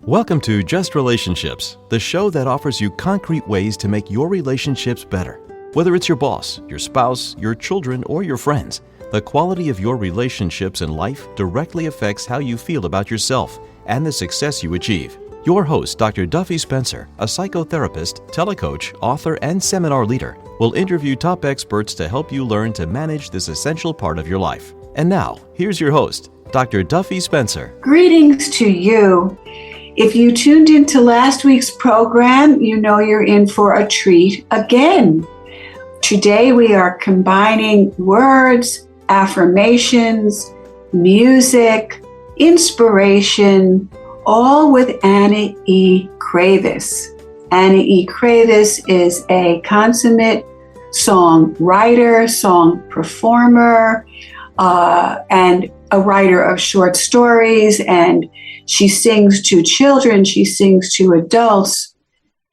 Welcome to Just Relationships, the show that offers you concrete ways to make your relationships better. Whether it's your boss, your spouse, your children, or your friends, the quality of your relationships in life directly affects how you feel about yourself and the success you achieve. Your host, Dr. Duffy Spencer, a psychotherapist, telecoach, author, and seminar leader, will interview top experts to help you learn to manage this essential part of your life. And now, here's your host, Dr. Duffy Spencer. Greetings to you. If you tuned into last week's program, you know you're in for a treat again. Today we are combining words, affirmations, music, inspiration, all with Anna E. Kravis. Anna E. Kravis is a consummate songwriter, song performer, and a writer of short stories, and she sings to children, she sings to adults.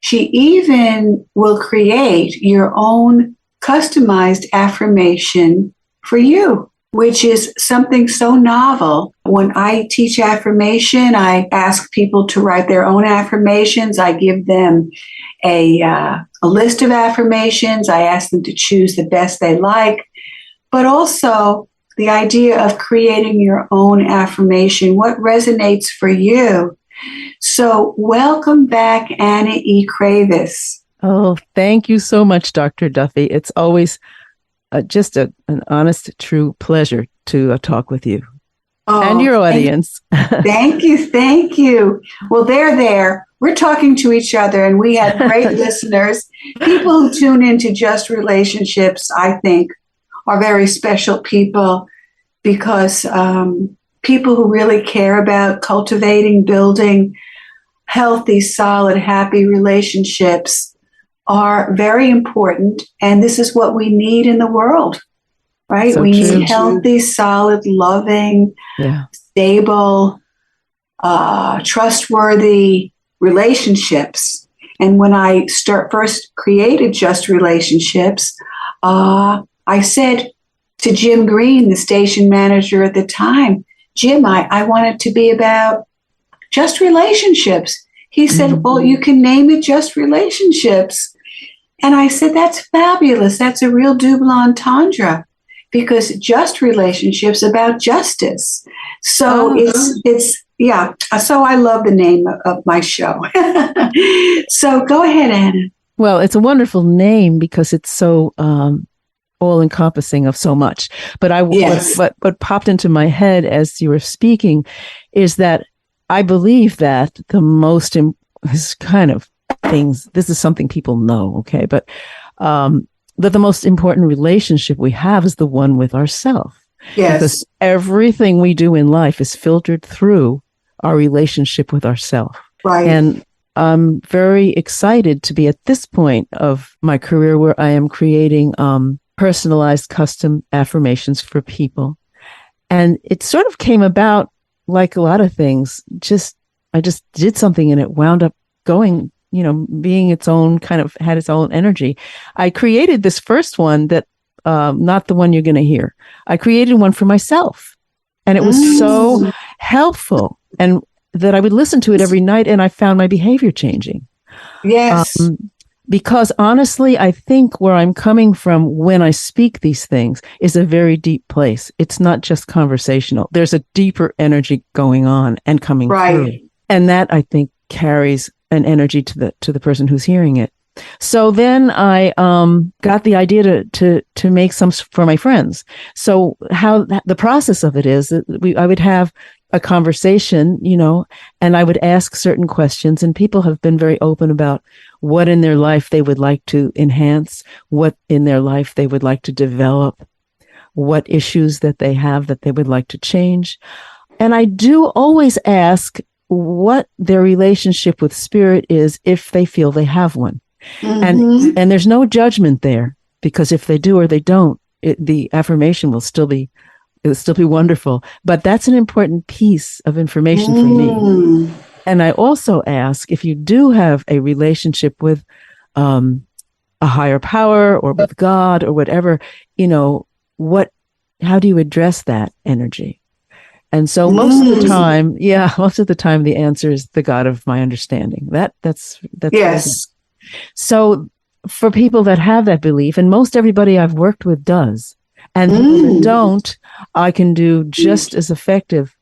She even will create your own customized affirmation for you, which is something so novel. When I teach affirmation, I ask people to write their own affirmations. I give them a list of affirmations. I ask them to choose the best they like, but also the idea of creating your own affirmation, what resonates for you. So welcome back, Anna E. Kravis. Oh, thank you so much, Dr. Duffy. It's always just an honest, true pleasure to talk with you and your audience. Thank you. Well, they're there. We're talking to each other, and we have great listeners. People who tune into Just Relationships, I think, are very special people, because people who really care about cultivating, building healthy, solid, happy relationships are very important. And this is what we need in the world, right? We need healthy, solid, loving, stable, trustworthy relationships. And when I first created Just Relationships, I said to Jim Green, the station manager at the time, Jim, I want it to be about just relationships. He said, well, you can name it Just Relationships. And I said, that's fabulous. That's a real double entendre, because just relationships about justice. So so I love the name of my show. So go ahead, Anna. Well, it's a wonderful name because it's so all-encompassing of so much. But what popped into my head as you were speaking is that I believe that the most this kind of things, this is something people know, okay, but that the most important relationship we have is the one with ourselves. Yes. Because everything we do in life is filtered through our relationship with ourselves. Right. And I'm very excited to be at this point of my career where I am creating personalized custom affirmations for people. And it sort of came about like a lot of things. I just did something and it wound up going, being its own kind of had its own energy. I created this first one that, not the one you're going to hear. I created one for myself, and it was so helpful, and that I would listen to it every night, and I found my behavior changing. Yes. Because honestly, I think where I'm coming from when I speak these things is a very deep place. It's not just conversational. There's a deeper energy going on and coming through. And that, I think, carries an energy to the person who's hearing it. So then I got the idea to make some for my friends. So how the process of it is that I would have a conversation, and I would ask certain questions, and people have been very open about what in their life they would like to enhance, what in their life they would like to develop, what issues that they have that they would like to change. And I do always ask what their relationship with spirit is if they feel they have one. And there's no judgment there, because if they do or they don't, the affirmation will still be wonderful. But that's an important piece of information for me. And I also ask, if you do have a relationship with a higher power or with God or whatever, how do you address that energy? And so most of the time, the answer is the God of my understanding. That's yes. So for people that have that belief, and most everybody I've worked with does, and people that don't, I can do just as effective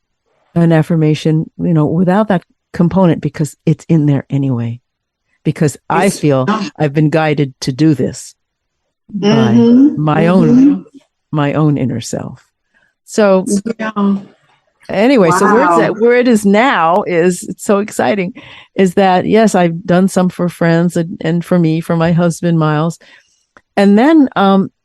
an affirmation, without that component, because it's in there anyway. Because I feel I've been guided to do this by my own inner self. So anyway, so where it is now is, it's so exciting, is that, yes, I've done some for friends and for me, for my husband, Miles. And then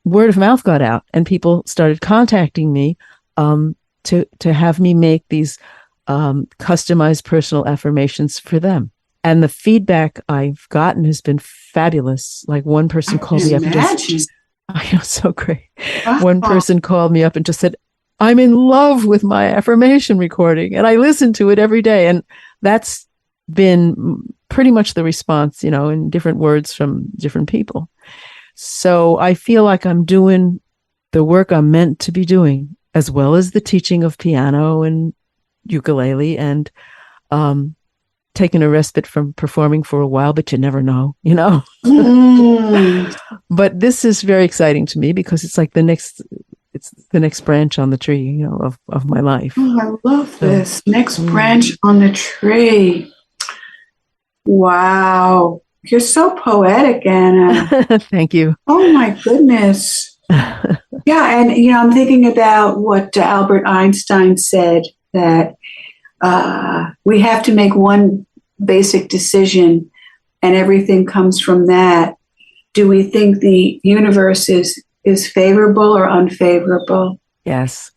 word of mouth got out and people started contacting me to have me make these customized personal affirmations for them. And the feedback I've gotten has been fabulous. Like one person called me up and just, I know, so great. One person called me up and just said, I'm in love with my affirmation recording and I listen to it every day. And that's been pretty much the response, in different words from different people. So I feel like I'm doing the work I'm meant to be doing, as well as the teaching of piano and ukulele, and taking a respite from performing for a while, but you never know, But this is very exciting to me because it's like the next branch on the tree, of my life. Oh, I love this. Next branch on the tree. Wow. You're so poetic, Anna. Thank you. Oh my goodness. Yeah. And, I'm thinking about what Albert Einstein said, that we have to make one basic decision and everything comes from that. Do we think the universe is favorable or unfavorable? Yes.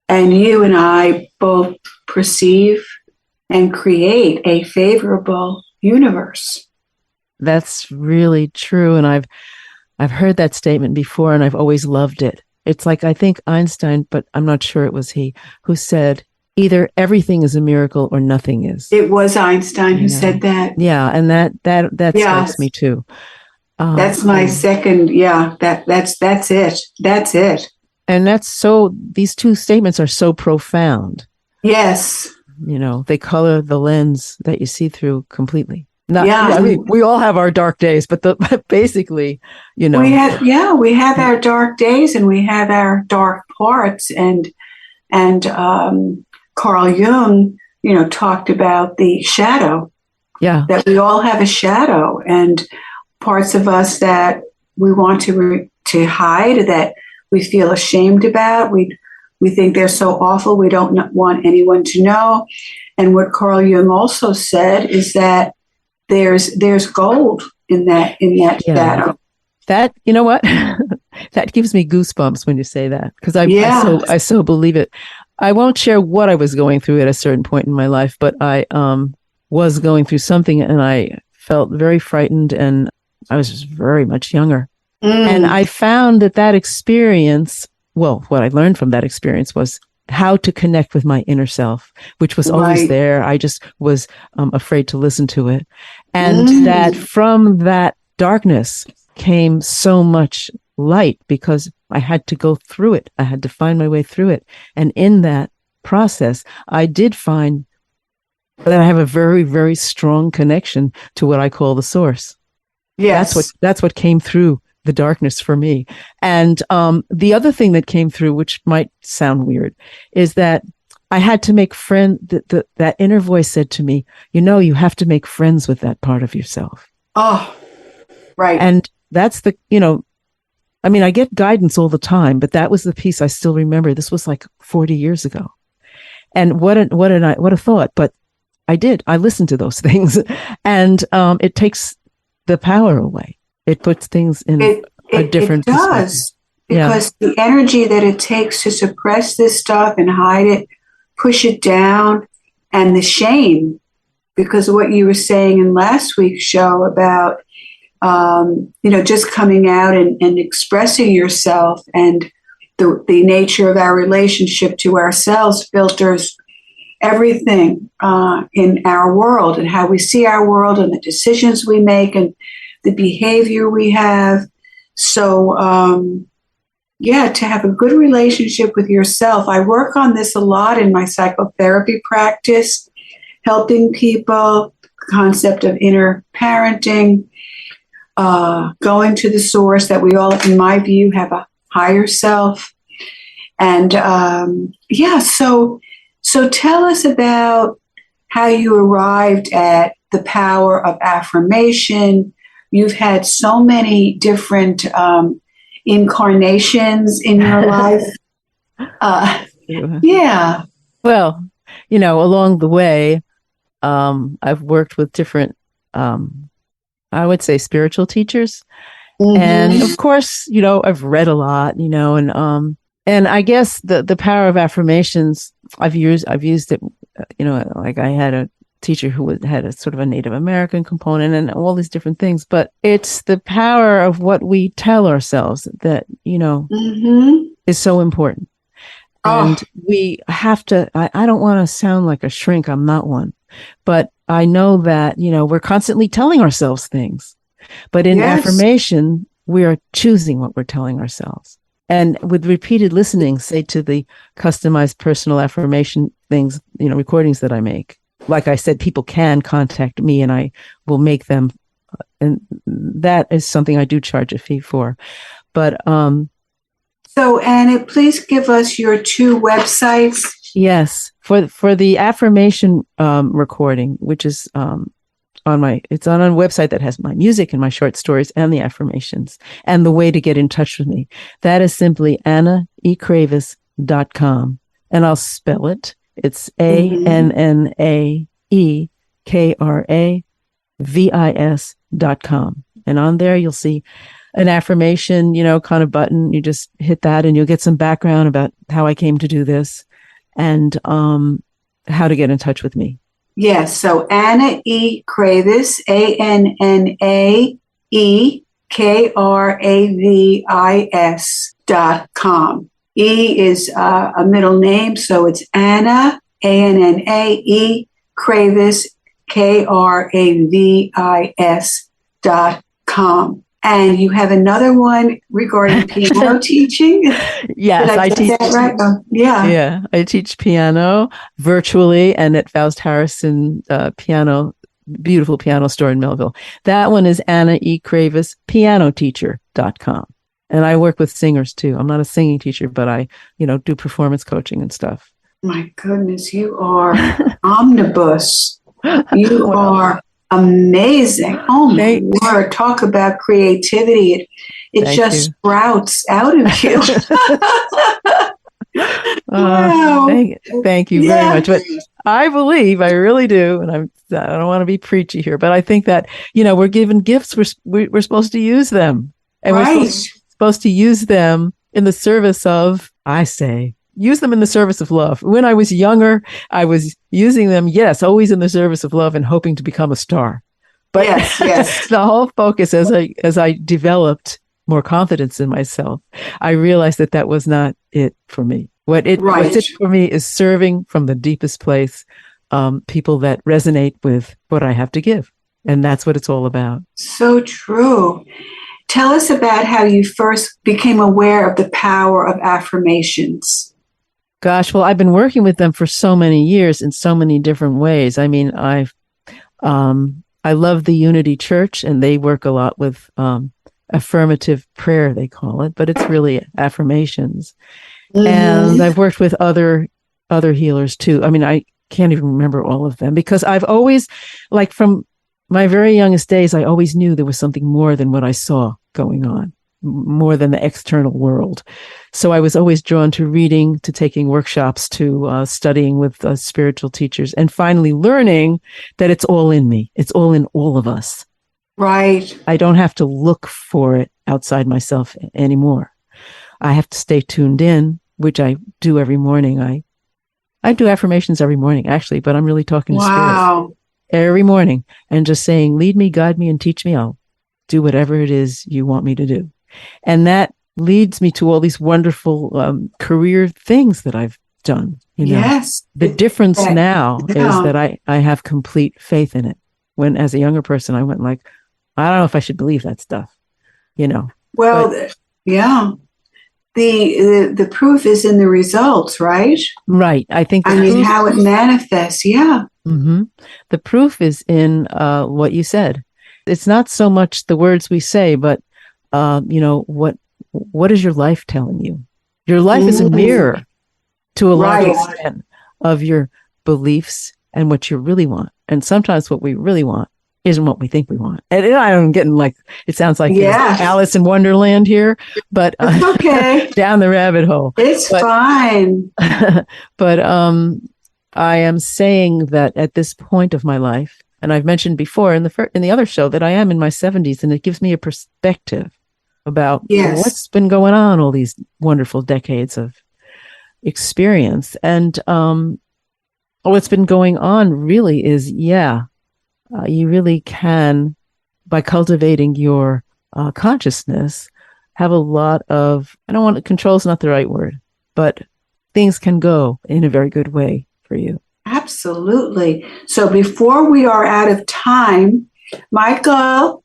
And you and I both perceive and create a favorable universe. That's really true. And I've heard that statement before and I've always loved it. It's like, I think Einstein, but I'm not sure it was he, who said, either everything is a miracle or nothing is. It was Einstein who said that. Yeah. And that strikes me too. That's my second. Yeah, that's it. That's it. And these two statements are so profound. Yes. They color the lens that you see through completely. I mean, we all have our dark days, but basically, we have our dark days and we have our dark parts, and Carl Jung, talked about the shadow. Yeah. That we all have a shadow and parts of us that we want to hide, that we feel ashamed about. We think they're so awful. We don't want anyone to know. And what Carl Jung also said is that there's gold in that shadow. That, you know what? That gives me goosebumps when you say that, because I so believe it. I won't share what I was going through at a certain point in my life, but I was going through something and I felt very frightened, and I was just very much younger. And I found that experience, what I learned from that experience was how to connect with my inner self, which was always there. I just was afraid to listen to it. And that from that darkness came so much light, because I had to go through it. I had to find my way through it. And in that process, I did find that I have a very, very strong connection to what I call the source. Yes. That's what came through the darkness for me. And the other thing that came through, which might sound weird, is that I had to make friends. That inner voice said to me, you have to make friends with that part of yourself. Oh, right. And that's I get guidance all the time, but that was the piece I still remember. This was like 40 years ago. And what a thought, but I did. I listened to those things, and it takes the power away. It puts things in a different perspective. It does, because the energy that it takes to suppress this stuff and hide it, push it down, and the shame, because of what you were saying in last week's show about, just coming out and expressing yourself, and the nature of our relationship to ourselves filters everything in our world, and how we see our world, and the decisions we make, and the behavior we have. So yeah, to have a good relationship with yourself. I work on this a lot in my psychotherapy practice, helping people, the concept of inner parenting, going to the source that we all, in my view, have a higher self. And so tell us about how you arrived at the power of affirmation. You've had so many different incarnations in your life. Yeah. Well, along the way, I've worked with different, I would say, spiritual teachers. Mm-hmm. And of course, I've read a lot, and I guess the power of affirmations, I've used it, like I had a teacher who had a sort of a Native American component and all these different things, but it's the power of what we tell ourselves that, mm-hmm. is so important. And we have to, I don't want to sound like a shrink. I'm not one, but I know that, we're constantly telling ourselves things, but in affirmation, we are choosing what we're telling ourselves. And with repeated listening, say to the customized personal affirmation things, recordings that I make, like I said, people can contact me and I will make them. And that is something I do charge a fee for. But, so, Anna, please give us your 2 websites. Yes. For the affirmation, recording, which is, it's on a website that has my music and my short stories and the affirmations and the way to get in touch with me. That is simply AnnaEKravis.com. And I'll spell it. It's AnnaEKravis.com. And on there, you'll see an affirmation, kind of button. You just hit that and you'll get some background about how I came to do this and how to get in touch with me. Yes. So Anna E. Kravis, AnnaEKravis.com. E is a middle name, so it's Anna, ANNAE, Kravis, KRAVIS.com. And you have another one regarding piano teaching? Yes, I teach. That right? Yeah, I teach piano virtually and at Faust Harrison beautiful piano store in Melville. That one is AnnaEKravisPianoTeacher.com. And I work with singers too. I'm not a singing teacher, but I, do performance coaching and stuff. My goodness, you are omnibus. You are amazing. Oh my word. Talk about creativity. It just sprouts out of you. Wow. Thank you very much. But I really do, and I don't want to be preachy here, but I think that, we're given gifts. We're supposed to use them. And we're supposed to use them in the service of, use them in the service of love. When I was younger, I was using them, always in the service of love and hoping to become a star. But yes. The whole focus as I developed more confidence in myself, I realized that was not it for me. What's it for me is serving from the deepest place, people that resonate with what I have to give. And that's what it's all about. So true. Tell us about how you first became aware of the power of affirmations. Gosh, well, I've been working with them for so many years in so many different ways. I mean, I love the Unity Church, and they work a lot with affirmative prayer, they call it, but it's really affirmations. Mm-hmm. And I've worked with other healers too. I mean, I can't even remember all of them because I've always, like from my very youngest days, I always knew there was something more than what I saw going on, more than the external world. So I was always drawn to reading, to taking workshops, to studying with spiritual teachers, and finally learning that it's all in me. It's all in all of us. Right. I don't have to look for it outside myself anymore. I have to stay tuned in, which I do every morning. I do affirmations every morning, actually, but I'm really talking to spirit every morning and just saying, lead me, guide me, and teach me. I'll do whatever it is you want me to do. And that leads me to all these wonderful career things that I've done. Yes. The difference now is that I have complete faith in it. When as a younger person, I went like, I don't know if I should believe that stuff, Well, yeah. the proof is in the results, right? Right. I think how it manifests. Yeah. Mm-hmm. The proof is in what you said. It's not so much the words we say, but what is your life telling you? Your life is a mirror to a large extent of your beliefs and what you really want. And sometimes what we really want isn't what we think we want. And I'm getting like, it sounds like Alice in Wonderland here, but it's okay. Down the rabbit hole. It's fine. But I am saying that at this point of my life, and I've mentioned before in the other show that I am in my 70s, and it gives me a perspective about what's been going on all these wonderful decades of experience. And what's been going on really is, you really can, by cultivating your consciousness, have a lot of, control is not the right word, but things can go in a very good way for you. Absolutely. So before we are out of time, Michael,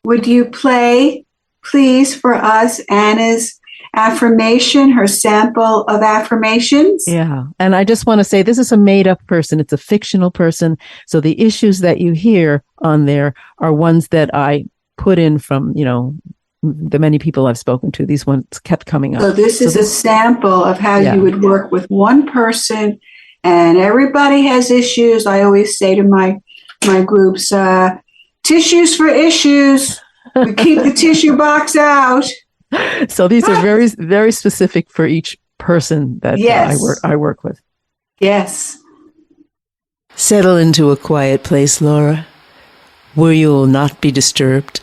would you play, please, for us, Anna's affirmation, her sample of affirmations? Yeah. And I just want to say this is a made up person. It's a fictional person. So the issues that you hear on there are ones that I put in from, the many people I've spoken to. These ones kept coming up. So this is a sample of how you would work with one person, and everybody has issues. I always say to my groups, tissues for issues. We keep the tissue box out. So these are very, very specific for each person that I work with. Yes. Settle into a quiet place, Laura, where you will not be disturbed.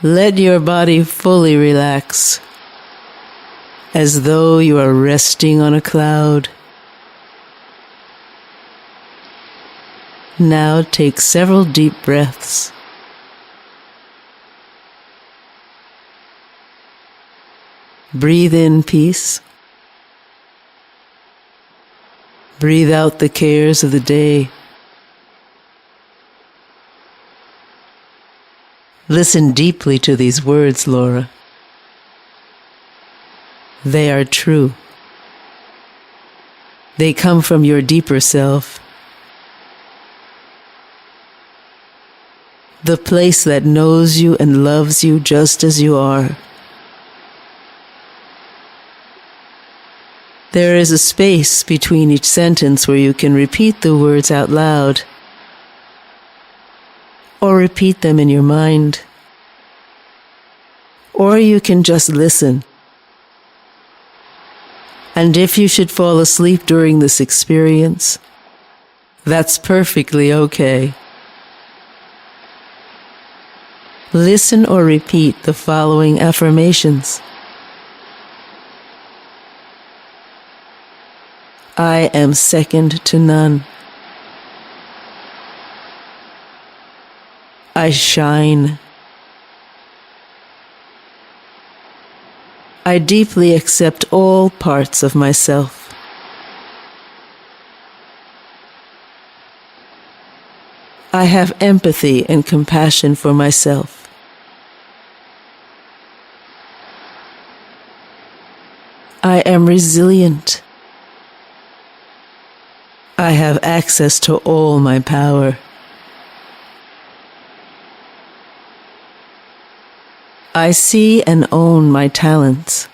Let your body fully relax, as though you are resting on a cloud. Now take several deep breaths. Breathe in peace. Breathe out the cares of the day. Listen deeply to these words, Laura. They are true. They come from your deeper self. The place that knows you and loves you just as you are. There is a space between each sentence where you can repeat the words out loud, or repeat them in your mind, or you can just listen. And if you should fall asleep during this experience, that's perfectly okay. Listen or repeat the following affirmations. I am second to none. I shine. I deeply accept all parts of myself. I have empathy and compassion for myself. I am resilient. I have access to all my power. I see and own my talents.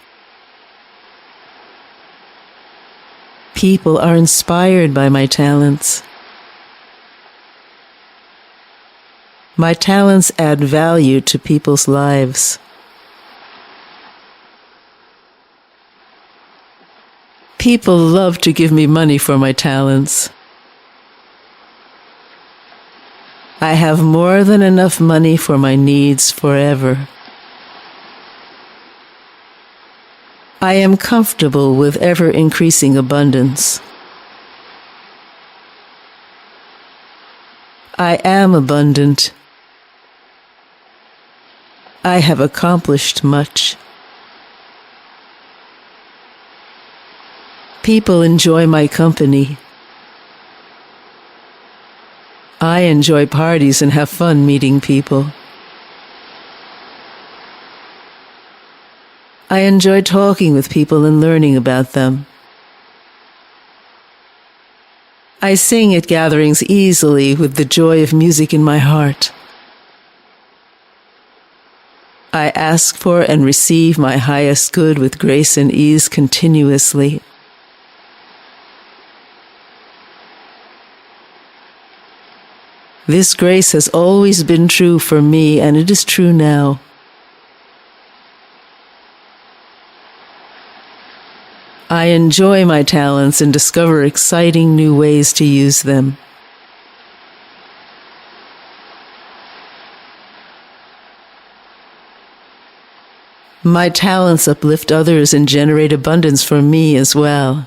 People are inspired by my talents. My talents add value to people's lives. People love to give me money for my talents. I have more than enough money for my needs forever. I am comfortable with ever-increasing abundance. I am abundant. I have accomplished much. People enjoy my company. I enjoy parties and have fun meeting people. I enjoy talking with people and learning about them. I sing at gatherings easily with the joy of music in my heart. I ask for and receive my highest good with grace and ease continuously. This grace has always been true for me, and it is true now. I enjoy my talents and discover exciting new ways to use them. My talents uplift others and generate abundance for me as well.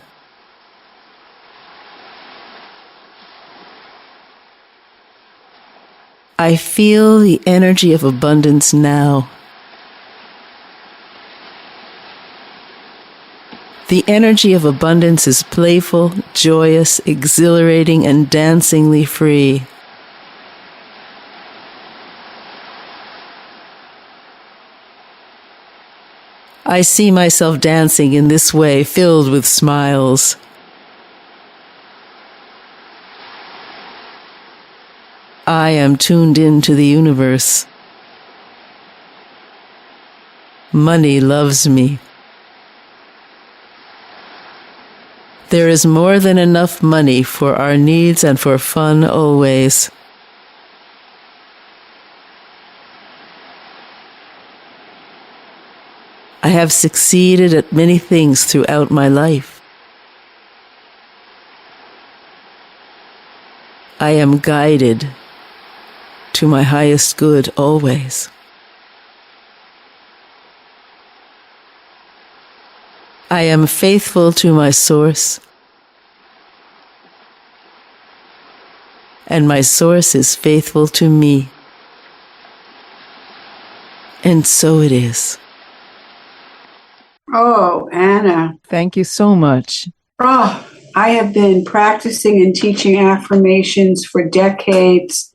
I feel the energy of abundance now. The energy of abundance is playful, joyous, exhilarating, and dancingly free. I see myself dancing in this way, filled with smiles. I am tuned into the universe. Money loves me. There is more than enough money for our needs and for fun always. I have succeeded at many things throughout my life. I am guided to my highest good always. I am faithful to my source, and my source is faithful to me. And so it is. Oh, Anna. Thank you so much. Oh, I have been practicing and teaching affirmations for decades,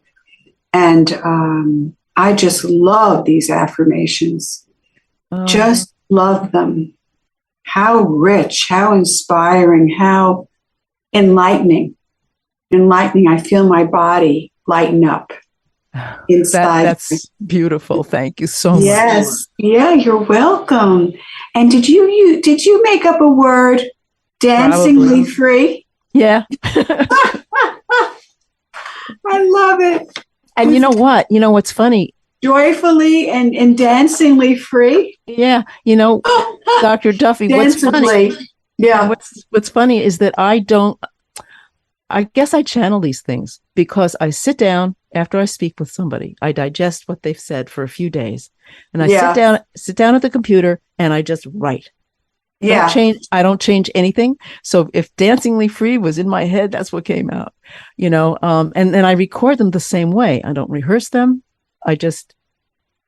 and I just love these affirmations. Just love them. How rich, how inspiring, how enlightening. Enlightening. I feel my body lighten up inside. That's beautiful. Thank you so much. Yes. Yeah, you're welcome. And did you make up a word? Dancingly free? Yeah. I love it. And you know what? You know what's funny? Joyfully and dancingly free? Yeah. You know, Dr. Duffy, what's funny? Yeah. What's funny is that I guess I channel these things because I sit down after I speak with somebody. I digest what they've said for a few days. And I sit down at the computer and I just write. Yeah. I don't change anything. So if dancingly free was in my head, that's what came out, you know, and then I record them the same way. I don't rehearse them. I just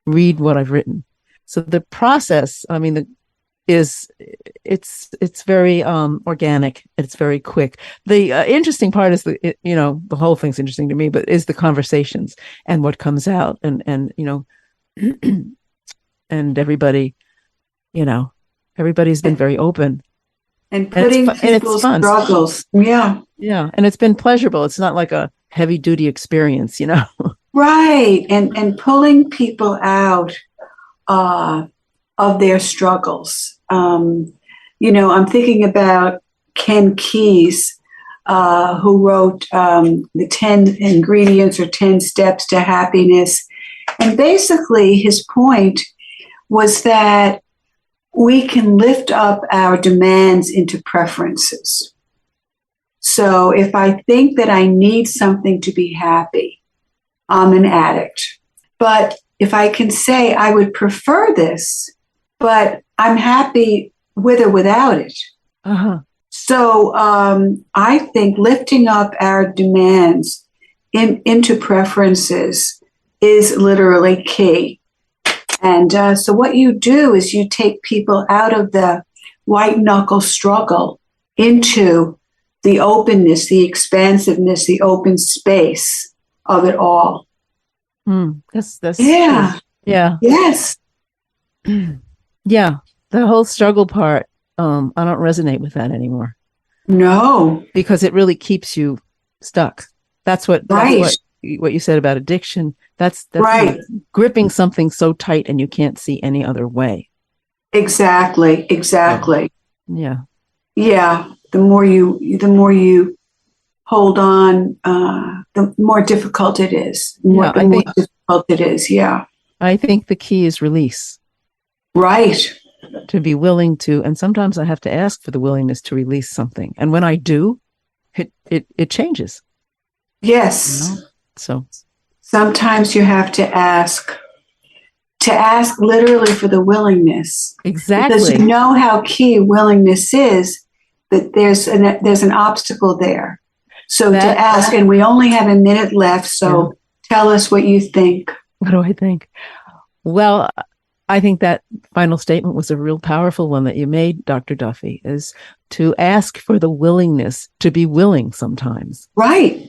read what I've written. So the process, I mean, it's very organic. It's very quick. The interesting part is the whole thing's interesting to me, but is the conversations and what comes out and you know, and everybody, you know, everybody's been very open and putting people's struggles. Yeah. Yeah. And it's been pleasurable. It's not like a heavy duty experience, you know? Right. And pulling people out of their struggles. You know, I'm thinking about Ken Keyes, who wrote the 10 ingredients or 10 steps to happiness. And basically his point was that we can lift up our demands into preferences. So if I think that I need something to be happy, I'm an addict. But if I can say I would prefer this, but I'm happy with or without it. Uh-huh. So I think lifting up our demands into preferences is literally key. And so what you do is you take people out of the white knuckle struggle into the openness, the expansiveness, the open space of it all. That's yeah. Yeah. Yes. Yeah. The whole struggle part, I don't resonate with that anymore. No. Because it really keeps you stuck. That's what you said about addiction. That's right. Gripping something so tight and you can't see any other way. Exactly. Yeah. Yeah. The more you hold on, the more difficult it is. More difficult it is. Yeah. I think the key is release. Right. To be willing to, and sometimes I have to ask for the willingness to release something. And when I do, it changes. Yes. You know? So sometimes you have to ask literally for the willingness. Exactly. Because you know how key willingness is, that there's an obstacle there. So to ask, and we only have a minute left, so tell us what you think. What do I think? Well, I think that final statement was a real powerful one that you made, Dr. Duffy, is to ask for the willingness to be willing sometimes. Right.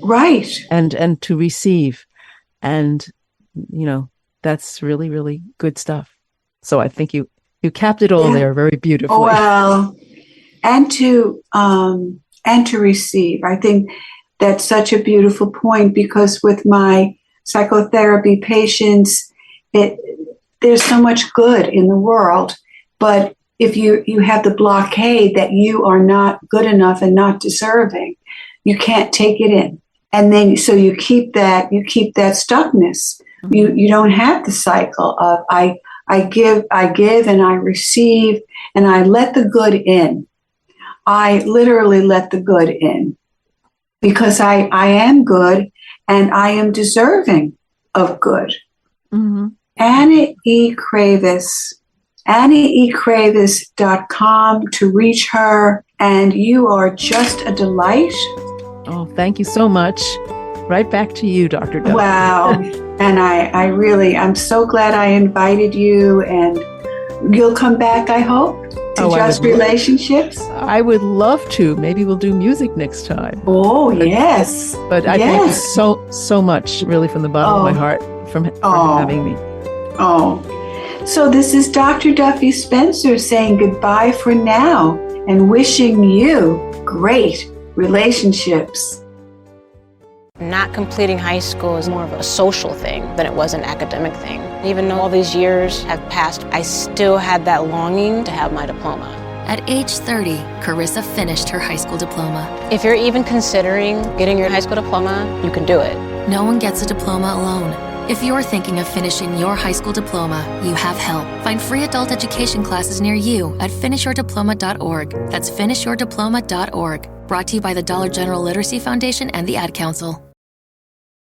And to receive. And, that's really, really good stuff. So I think you capped it all there very beautifully. Well, and to receive. I think that's such a beautiful point, because with my psychotherapy patients, there's so much good in the world, but if you have the blockade that you are not good enough and not deserving, you can't take it in. And then, so you keep that stuckness. Mm-hmm. You don't have the cycle of I give and I receive and I let the good in. I literally let the good in, because I am good and I am deserving of good. Mm-hmm. Annie E. Kravis, AnnieECravis.com to reach her, and you are just a delight. Oh, thank you so much. Right back to you, Dr. Duffy. Wow. And I'm so glad I invited you, and you'll come back, I hope, to Just Relationships. I would love to. Maybe we'll do music next time. Oh, yes. But I thank you so much, really, from the bottom of my heart, for having me. Oh, so this is Dr. Duffy Spencer saying goodbye for now and wishing you great relationships. Not completing high school is more of a social thing than it was an academic thing. Even though all these years have passed, I still had that longing to have my diploma. At age 30, Carissa finished her high school diploma. If you're even considering getting your high school diploma, you can do it. No one gets a diploma alone. If you're thinking of finishing your high school diploma, you have help. Find free adult education classes near you at finishyourdiploma.org. That's finishyourdiploma.org. Brought to you by the Dollar General Literacy Foundation and the Ad Council.